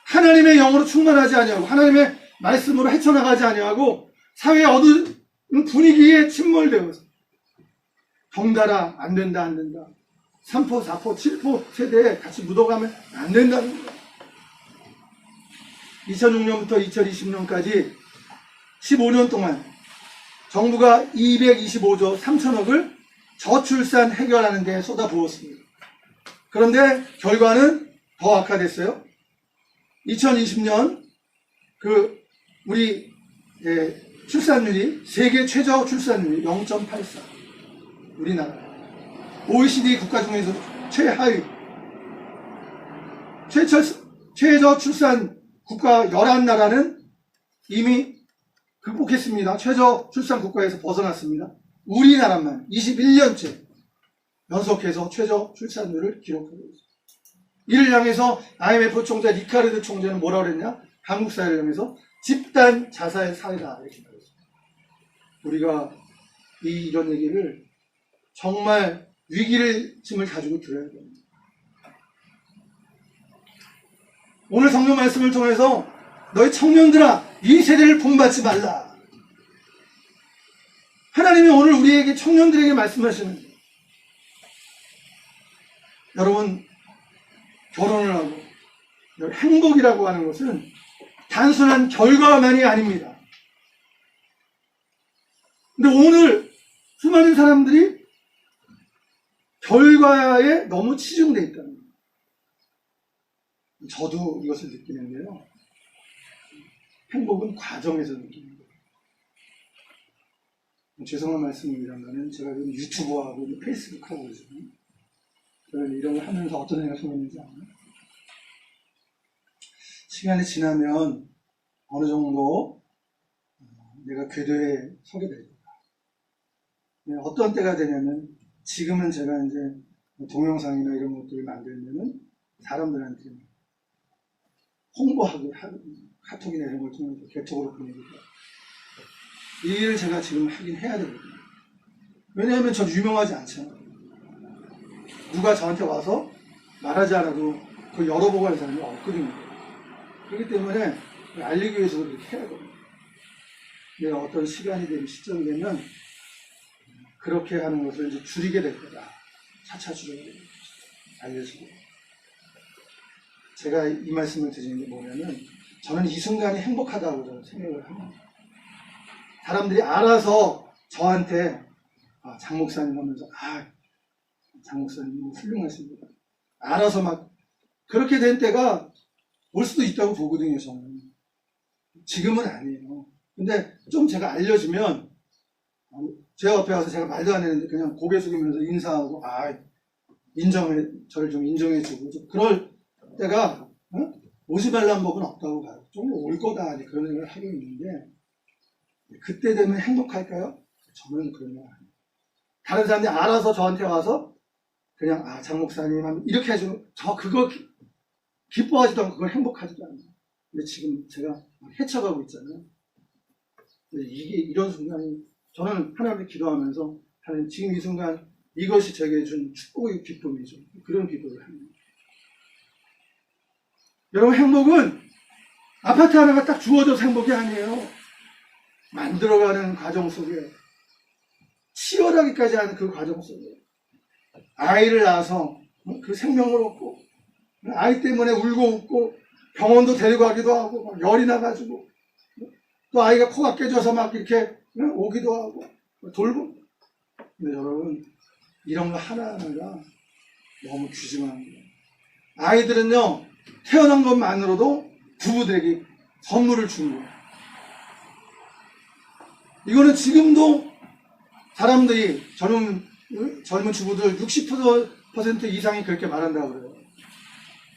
하나님의 영으로 충만하지 아니하고 하나님의 말씀으로 헤쳐나가지 아니하고 사회의 어두운 분위기에 침몰되어서 덩달아 안 된다 3포, 4포, 7포 세대에 같이 묻어가면 안 된다는 거예요. 2006년부터 2020년까지 15년 동안 정부가 225조 3천억을 저출산 해결하는 데 쏟아부었습니다. 그런데 결과는 더 악화됐어요. 2020년 우리 출산율이 세계 최저 출산율이 0.84. 우리나라 OECD 국가 중에서 최하위. 최저 출산 국가 11나라는 이미 극복했습니다. 최저 출산 국가에서 벗어났습니다. 우리나라만 21년째 연속해서 최저 출산율을 기록하고 있습니다. 이를 향해서 IMF 총재 리카르드 총재는 뭐라고 그랬냐? 한국 사회를 향해서 집단 자살 사회다 이렇게 말했습니다. 우리가 이런 얘기를 정말 위기를 가지고 들어야 됩니다. 오늘 성경 말씀을 통해서 너희 청년들아 이 세대를 본받지 말라. 하나님이 오늘 우리에게 청년들에게 말씀하시는 거예요. 여러분 결혼을 하고 행복이라고 하는 것은 단순한 결과만이 아닙니다. 근데 오늘 수많은 사람들이 결과에 너무 치중되어 있다는 거예요. 저도 이것을 느끼는데요. 행복은 과정에서 느끼는 거예요. 죄송한 말씀입니다만 제가 요즘 유튜브하고 페이스북하고 그러잖아요. 이런 걸 하면서 어떤 생각이 들었는지 아나요? 시간이 지나면 어느 정도 내가 궤도에 서게 될 거다. 어떤 때가 되냐면 지금은 제가 이제 동영상이나 이런 것들을 만들면은 사람들한테 홍보하고 카톡이나 이런 걸 통해서 개톡으로 보내기도 하고 이 일을 제가 지금 하긴 해야 되거든요. 왜냐하면 전 유명하지 않잖아요. 누가 저한테 와서 말하지 않아도 그 열어보고 하는 사람이 없거든요. 그렇기 때문에 알리기 위해서도 그렇게 해야 됩니다. 내가 어떤 시간이 되면 시점이 되면 그렇게 하는 것을 이제 줄이게 될 거다. 차차 줄이게 될 거다. 알려주고. 제가 이 말씀을 드리는 게 뭐냐면 저는 이 순간이 행복하다고 저는 생각을 합니다. 사람들이 알아서 저한테 장 목사님 하면서 장 목사님 훌륭하십니다. 알아서 막 그렇게 된 때가 올 수도 있다고 보거든요. 저는 지금은 아니에요. 근데 좀 제가 알려지면 제 옆에 와서 제가 말도 안 했는데 그냥 고개 숙이면서 인사하고 저를 좀 인정해주고 좀 그럴 때가 오지 말란 법은 없다고 봐요. 좀 올 거다 그런 생각을 하고 있는데 그때 되면 행복할까요? 저는 그런 거 아니에요. 다른 사람들이 알아서 저한테 와서 그냥 장 목사님 하면 이렇게 해주면 저 그거 기뻐하지도 않고 그걸 행복하지도 않아요. 근데 지금 제가 헤쳐가고 있잖아요. 근데 이런 순간이 저는 하나님께 기도하면서 하나님 지금 이 순간 이것이 제게 준 축복의 기쁨이죠. 그런 기도를 합니다. 여러분 행복은 아파트 하나가 딱 주어져서 행복이 아니에요. 만들어가는 과정 속에 치열하기까지 하는 그 과정 속에 아이를 낳아서 그 생명을 얻고 아이 때문에 울고 웃고 병원도 데리고 가기도 하고 막 열이 나가지고 또 아이가 코가 깨져서 막 이렇게 오기도 하고 돌고. 근데 여러분 이런 거 하나하나가 너무 귀중한 거예요. 아이들은요 태어난 것만으로도 부부들에게 선물을 주는 거예요. 이거는 지금도 사람들이 젊은 주부들 60% 이상이 그렇게 말한다고 그래요.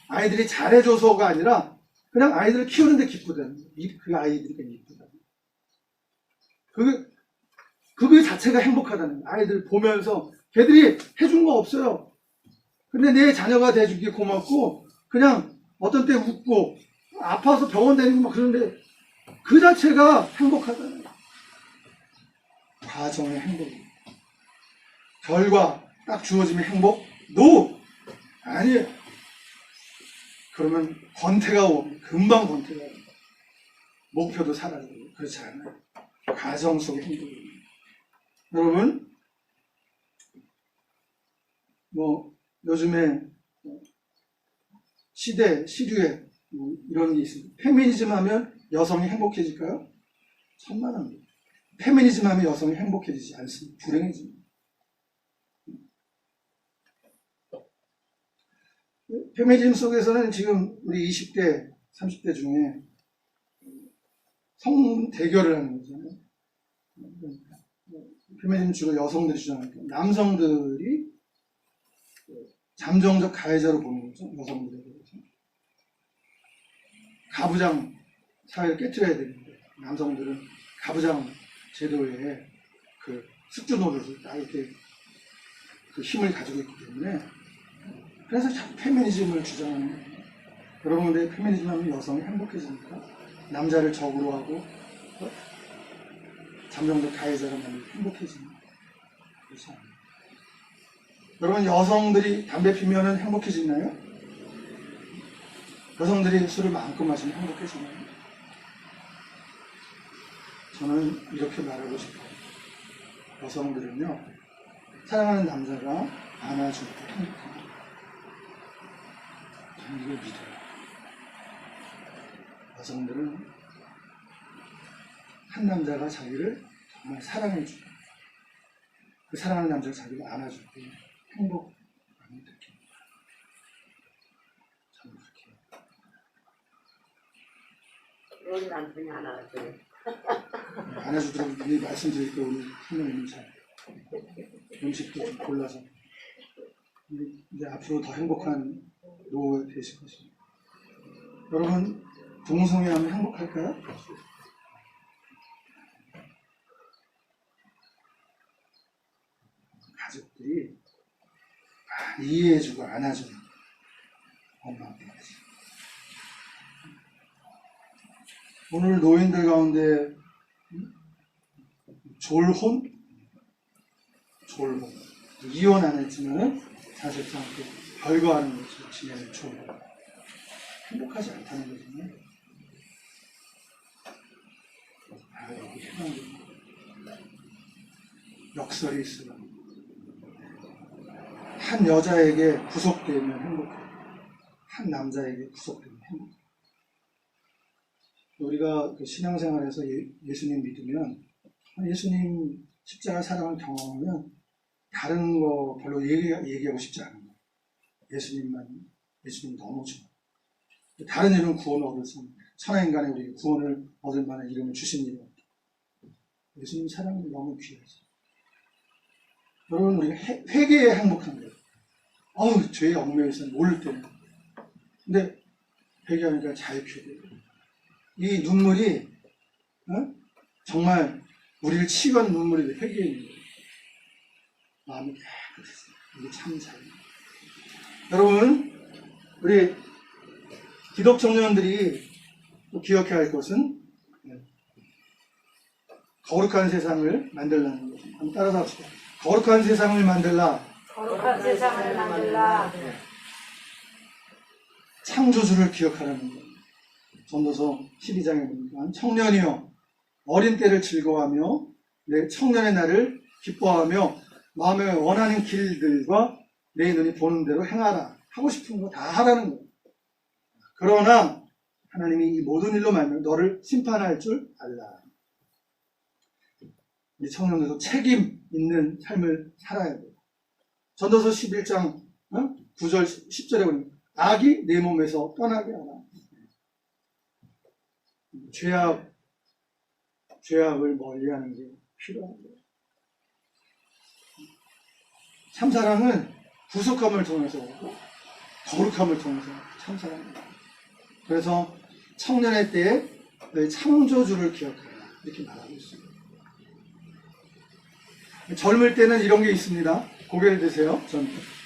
아이들이 잘해줘서가 아니라 그냥 아이들을 키우는데 기쁘다는 거예요. 그 아이들이 그냥 이쁘다. 그거 자체가 행복하다는 거예요. 아이들 보면서 걔들이 해준 거 없어요. 근데 내 자녀가 돼주기 고맙고 그냥 어떤 때 웃고 아파서 병원 다니고 막 그러는데 그 자체가 행복하다는 거예요. 과정의 행복이에요. 결과 딱 주어지면 행복? 노! 아니에요. 그러면 권태가 오면 금방 권태가 오면 목표도 사라지고 그렇지 않아요. 과정 속의 행복이에요. 여러분 요즘에 시류에 이런 게 있습니다. 페미니즘 하면 여성이 행복해질까요? 천만합니다. 페미니즘 하면 여성이 행복해지지 않습니다. 불행해집니다. 페미니즘 속에서는 지금 우리 20대, 30대 중에 성 대결을 하는 거잖아요. 페미니즘 주로 여성들이 주장하니까 남성들이 잠정적 가해자로 보는 거죠. 여성들에 대해서. 가부장 사회를 깨트려야 되는데 남성들은 가부장 제도에 그 숙주 노릇을 딱 이렇게 그 힘을 가지고 있기 때문에 그래서 자꾸 페미니즘을 주장하는 거예요. 여러분 근데 페미니즘 하면 여성이 행복해집니까? 남자를 적으로 하고 잠정적 가해자로 만들고 행복해집니까? 그렇지 않아요. 여러분 여성들이 담배 피면은 행복해지나요? 여성들이 술을 마음껏 마시면 행복해지나요? 저는 이렇게 말하고 싶어요. 여성들은요 사랑하는 남자가 안아줄 때 행복합니다. 저는 이걸 믿어요. 여성들은 한 남자가 자기를 정말 사랑해주고 그 사랑하는 남자가 자기를 안아줄 때 행복감을 느낍니다. 저는 그렇게 우리 남편이 안 알아줘요. 안아주더라고 미리 말씀드릴 거 우리 선생님은 잘 음식도 좀 골라서 이제 앞으로 더 행복한 노후가 되실 것입니다. 여러분 동성애 하면 행복할까요? 가족들이 많이 이해해주고 안아주는 엄마 아빠지. 오늘 노인들 가운데 졸혼? 이혼 안 했지만 사실상 별거하는 것을 지내는 졸혼. 행복하지 않다는 거잖아요. 여기 희망입니다. 역설이 있어요. 한 여자에게 구속되면 행복해요. 한 남자에게 구속되면 행복해요. 우리가 그 신앙생활에서 예수님 믿으면 예수님 십자가 사랑을 경험하면 다른 거 별로 얘기하고 싶지 않은 거예요. 예수님 너무 좋아. 다른 이름 구원을 얻을 수 있는 천하인간에 우리 구원을 얻을 만한 이름을 주신 이름. 예수님 사랑이 너무 귀하죠. 여러분 우리가 회개에 행복한 거예요. 죄에 얽매여서 모를 때는. 근데 회개하니까 자유케 돼요. 이 눈물이 정말 우리를 치유한 눈물이 회개에 있는 거예요. 마음이 깨끗해져요. 이게 참 자유. 여러분 우리 기독 청년들이 또 기억해야 할 것은 거룩한 세상을 만들라는 거죠. 한번 따라서 합시다. 거룩한 세상을 만들라. 거룩한 세상을 만들라. 창조주를 기억하라는 거예요. 전도서 12장에 보니까 청년이여 어린 때를 즐거워하며 내 청년의 날을 기뻐하며 마음에 원하는 길들과 내 눈이 보는 대로 행하라. 하고 싶은 거 다 하라는 거예요. 그러나 하나님이 이 모든 일로 말미암아 너를 심판할 줄 알라. 이 청년들도 책임 있는 삶을 살아야 돼요. 전도서 11장 9절 10절에 보면 악이 내 몸에서 떠나게 하라. 죄악을 멀리하는 게 필요한 거예요. 참사랑은 구속함을 통해서 오고 거룩함을 통해서 참사랑입니다. 그래서 청년의 때에 너희 창조주를 기억하라 이렇게 말하고 있습니다. 젊을 때는 이런 게 있습니다. 고개를 드세요.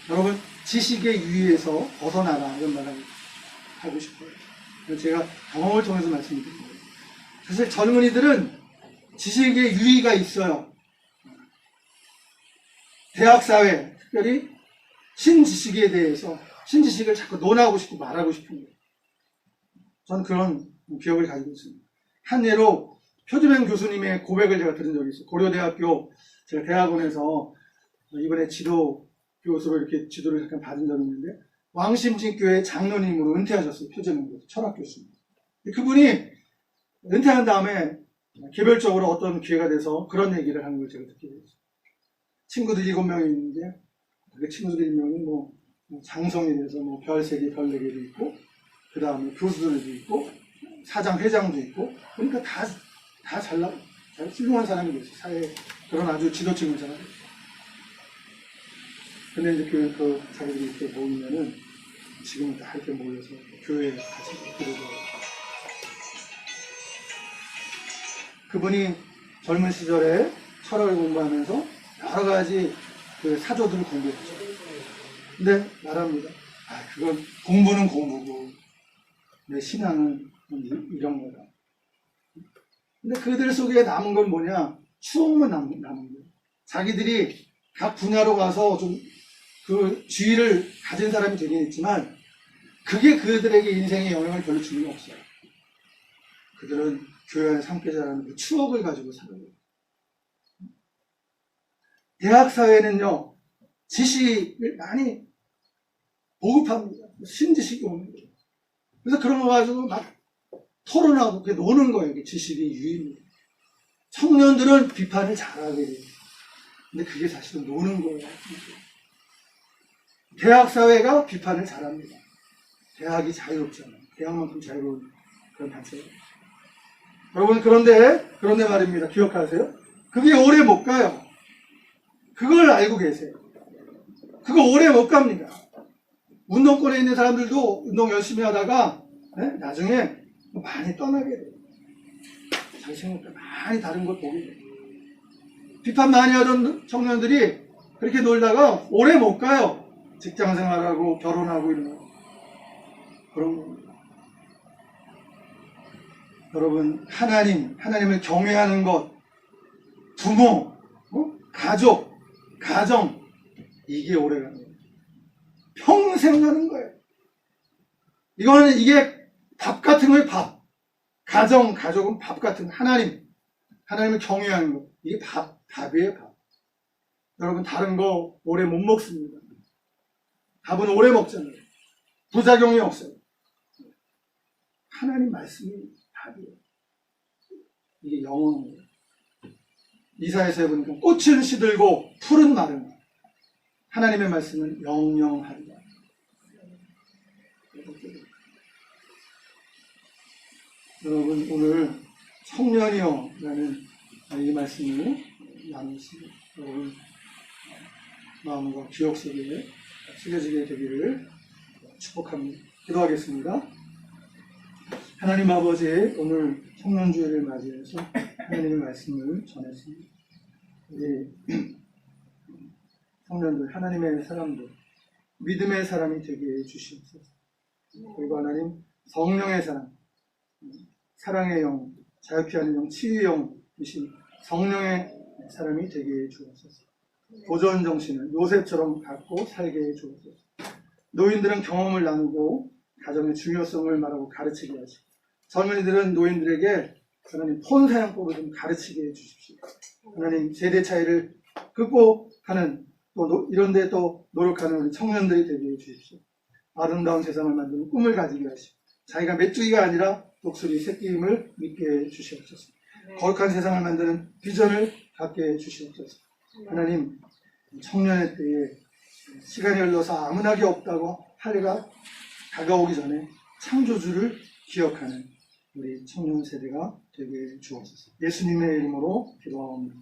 여러분 지식의 유의에서 벗어나라 이런 말을 하고 싶어요. 제가 경험을 통해서 말씀드린 거예요. 사실 젊은이들은 지식의 유의가 있어요. 대학사회, 특별히 신지식에 대해서 신지식을 자꾸 논하고 싶고 말하고 싶은 거예요. 저는 그런 기억을 가지고 있습니다. 한 예로 표주명 교수님의 고백을 제가 들은 적이 있어요. 고려대학교 제가 대학원에서 이번에 지도 교수로 이렇게 지도를 잠깐 받은 적이 있는데 왕심진교회 장로님으로 은퇴하셨어요. 표주명 교수, 철학 교수님. 그분이 은퇴한 다음에 개별적으로 어떤 기회가 돼서 그런 얘기를 하는 걸 제가 듣게 됐어요. 친구들 7명이 있는데 그 친구들 7명이 뭐 장성이 돼서 뭐 별 3개, 별 4개도 있고 그 다음에 교수들도 있고 사장, 회장도 있고 그러니까 다 잘 훌륭한 사람이 됐어요. 사회에 그런 아주 지도층을 잘. 근데 이제 그 자기들이 이렇게 모이면은 지금은 다 이렇게 모여서 교회에 같이 들어가고 그분이 젊은 시절에 철학을 공부하면서 여러 가지 그 사조들을 공부했죠. 근데 말합니다. 그건 공부는 공부고 내 신앙은 이런 거다. 근데 그들 속에 남은 건 뭐냐? 추억만 남은 거예요. 자기들이 각 분야로 가서 좀 그 지위를 가진 사람이 되긴 했지만 그게 그들에게 인생에 영향을 별로 주는 게 없어요. 그들은 교회 안에 함께 자라는 그 추억을 가지고 살아요. 대학 사회는요, 지식을 많이 보급합니다. 신지식이 오는 거예요. 그래서 그런 거 가지고 막 토론하고 노는 거예요. 이게 지식의 유입니다. 청년들은 비판을 잘하게 돼요. 근데 그게 사실은 노는 거예요. 대학 사회가 비판을 잘합니다. 대학이 자유롭잖아요. 대학만큼 자유로운 그런 단체예요. 여러분 그런데 말입니다. 기억하세요? 그게 오래 못 가요. 그걸 알고 계세요. 그거 오래 못 갑니다. 운동권에 있는 사람들도 운동 열심히 하다가 나중에 많이 떠나게 돼요. 자기 생각보다 많이 다른 걸 보게 돼요. 비판 많이 하던 청년들이 그렇게 놀다가 오래 못 가요. 직장 생활하고 결혼하고 이런 거. 그런 겁니다. 여러분 하나님을 경외하는 것, 부모, 가족, 가정 이게 오래가는 거예요. 평생 가는 거예요. 이게 밥 같은 거예요. 밥. 가족은 밥 같은 거. 하나님을 경외하는 것. 이게 밥이에요. 밥. 여러분 다른 거 오래 못 먹습니다. 밥은 오래 먹잖아요. 부작용이 없어요. 하나님 말씀이 밥이에요. 이게 영원한 거예요. 이사야서에 보니까 꽃은 시들고 풀은 마르나 하나님의 말씀은 영영하리라. 여러분 오늘 청년이여 라는 이 말씀을 나누었습니다. 여러분 마음과 기억 속에 새겨지게 되기를 축복합니다. 기도하겠습니다. 하나님 아버지 오늘 청년주일을 맞이해서 하나님의 말씀을 전했습니다. 우리 청년들 하나님의 사람들 믿음의 사람이 되게 해주시옵소서. 그리고 하나님 성령의 사람 사랑의 영 자유케 하는 영 치유의 영이신 성령의 사람이 되게 해주옵소서. 도전 정신을 요셉처럼 갖고 살게 해주옵소서. 노인들은 경험을 나누고 가정의 중요성을 말하고 가르치게 하시고 젊은이들은 노인들에게 하나님 폰 사용법을 좀 가르치게 해주십시오. 하나님 세대 차이를 극복하는 또 이런 데 또 노력하는 우리 청년들이 되게 해주십시오. 아름다운 세상을 만드는 꿈을 가지게 하시고 자기가 메뚜기가 아니라 독수리 새끼임을 믿게 해주시옵소서. 거룩한 세상을 만드는 비전을 갖게 해주시옵소서. 하나님 청년의 때에 시간이 흘러서 아무 낙이 없다고 할 해가 다가오기 전에 창조주를 기억하는 우리 청년 세대가 되게 주옵소서. 예수님의 이름으로 기도하옵나이다.